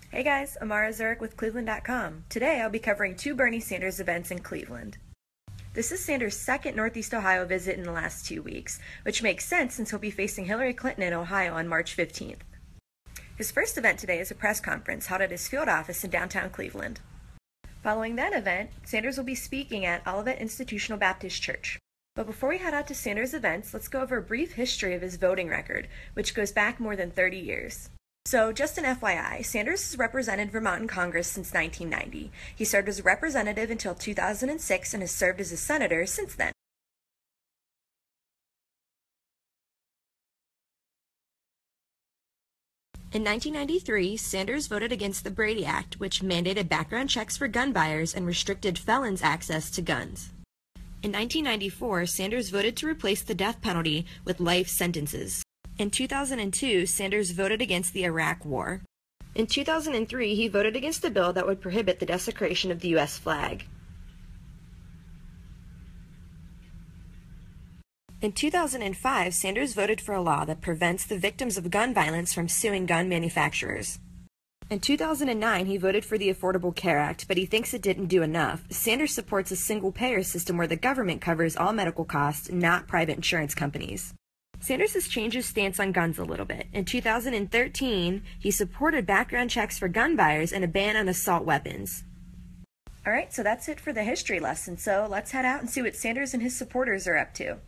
Hey guys, Amara Zurich with cleveland.com. Today I'll be covering 2 Bernie Sanders events in Cleveland. This is Sanders' second Northeast Ohio visit in the last 2 weeks, which makes sense since he'll be facing Hillary Clinton in Ohio on March 15th. His first event today is a press conference held at his field office in downtown Cleveland. Following that event, Sanders will be speaking at Olivet Institutional Baptist Church. But before we head out to Sanders' events, let's go over a brief history of his voting record, which goes back more than 30 years. So, just an FYI, Sanders has represented Vermont in Congress since 1990. He served as a representative until 2006 and has served as a senator since then. In 1993, Sanders voted against the Brady Act, which mandated background checks for gun buyers and restricted felons' access to guns. In 1994, Sanders voted to replace the death penalty with life sentences. In 2002, Sanders voted against the Iraq War. In 2003, he voted against a bill that would prohibit the desecration of the U.S. flag. In 2005, Sanders voted for a law that prevents the victims of gun violence from suing gun manufacturers. In 2009, he voted for the Affordable Care Act, but he thinks it didn't do enough. Sanders supports a single-payer system where the government covers all medical costs, not private insurance companies. Sanders has changed his stance on guns a little bit. In 2013, he supported background checks for gun buyers and a ban on assault weapons. Alright, so that's it for the history lesson, so let's head out and see what Sanders and his supporters are up to.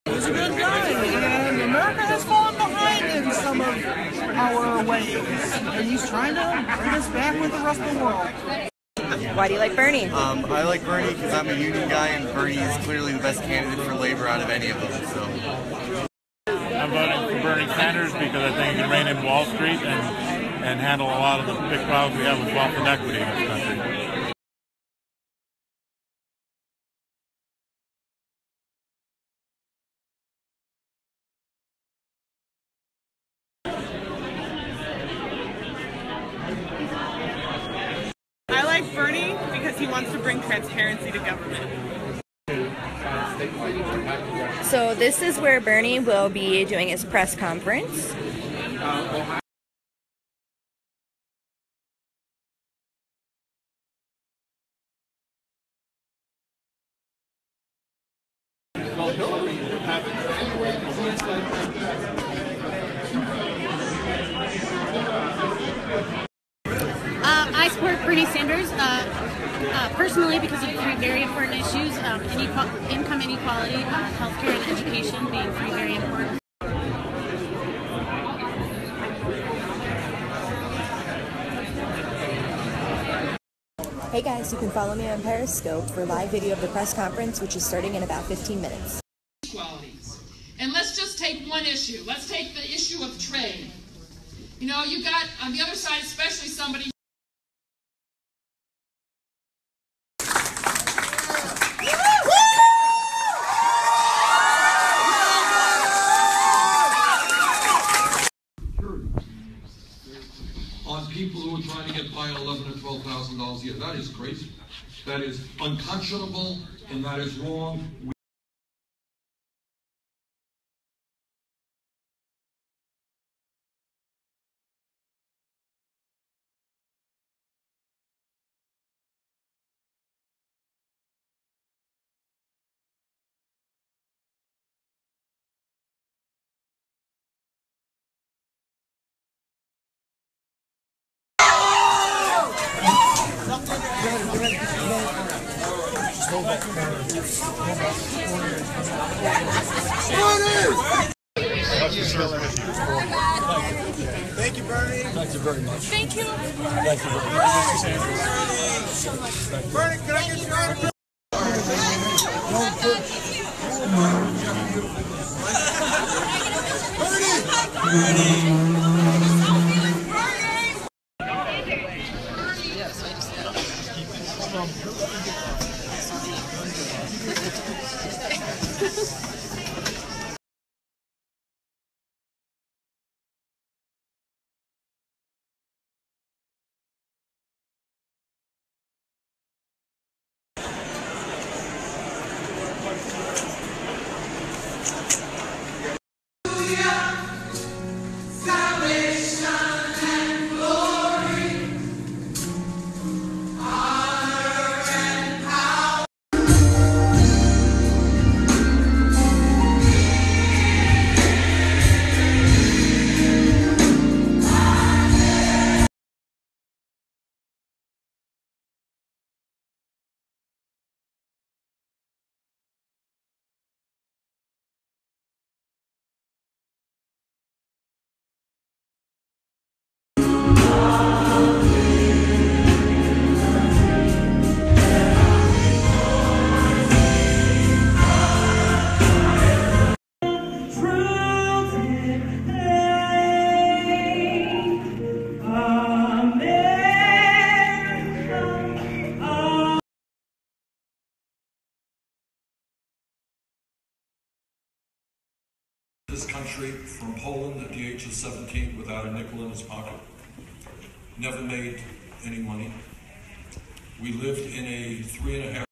He's a good guy, and America has fallen behind in some of our ways, and he's trying to bring us back with the rest of the world. Why do you like Bernie? I like Bernie because I'm a union guy, and Bernie is clearly the best candidate for labor out of any of them. So I'm voting for Bernie Sanders because I think he can rein in Wall Street and handle a lot of the big problems we have with wealth and equity in this country. I like Bernie because he wants to bring transparency to government. So this is where Bernie will be doing his press conference. I support Bernie Sanders personally because of 3 very important issues: income inequality, healthcare, and education being 3 very important. Hey guys, you can follow me on Periscope for live video of the press conference, which is starting in about 15 minutes. Qualities. And let's just take one issue. Let's take the issue of trade. You know, you got on the other side, especially somebody. On people who are trying to get by on $11,000 or $12,000 a year. That is crazy. That is unconscionable, and that is wrong. Thank you, Bernie. Thank you very much. Thank you. Thank you very much. Bernie, can I get your Cleveland at the age of 17 without a nickel in his pocket. Never made any money. We lived in a 3.5.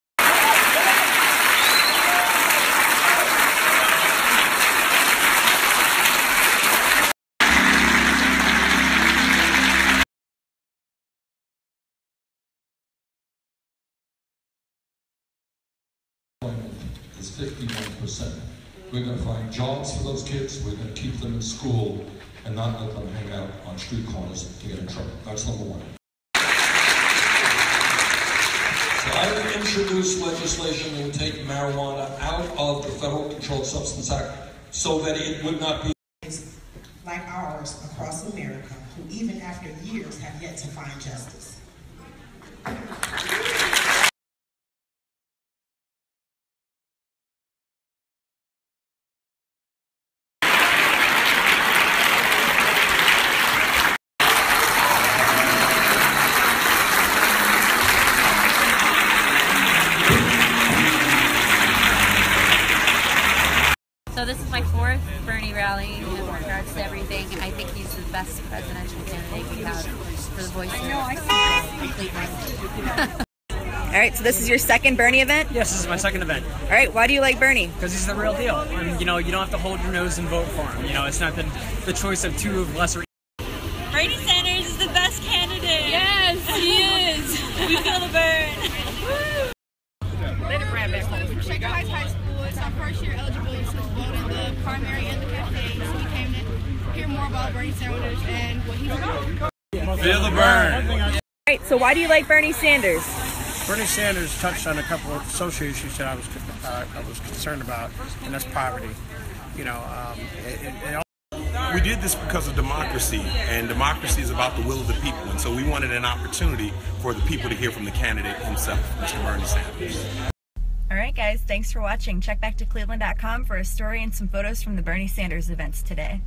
Is 51%. We're going to find jobs for those kids. We're going to keep them in school and not let them hang out on street corners to get in trouble. That's number one. So I would introduce legislation that would take marijuana out of the Federal Controlled Substance Act so that it would not be like ours across America, who even after years have yet to find justice. So this is my fourth Bernie rally in regards to everything. I think he's the best presidential candidate we have for the voice of Cleveland. All right, so this is your second Bernie event? Yes, this is my second event. All right, why do you like Bernie? Because he's the real deal. And, you know, you don't have to hold your nose and vote for him. You know, it's not the choice of two of lesser. Bernie Sanders is the best candidate. Yes, he is. We feel the burn. Shaker Heights High School. It's our first year eligibility to vote in the primary and the campaign. So we came to hear more about Bernie Sanders and what he's about. Feel the burn. All right, so why do you like Bernie Sanders? Bernie Sanders touched on a couple of social issues that I was concerned about, and that's poverty. You know, we did this because of democracy, and democracy is about the will of the people, and so we wanted an opportunity for the people to hear from the candidate himself, Mr. Bernie Sanders. All right, guys, thanks for watching. Check back to cleveland.com for a story and some photos from the Bernie Sanders events today.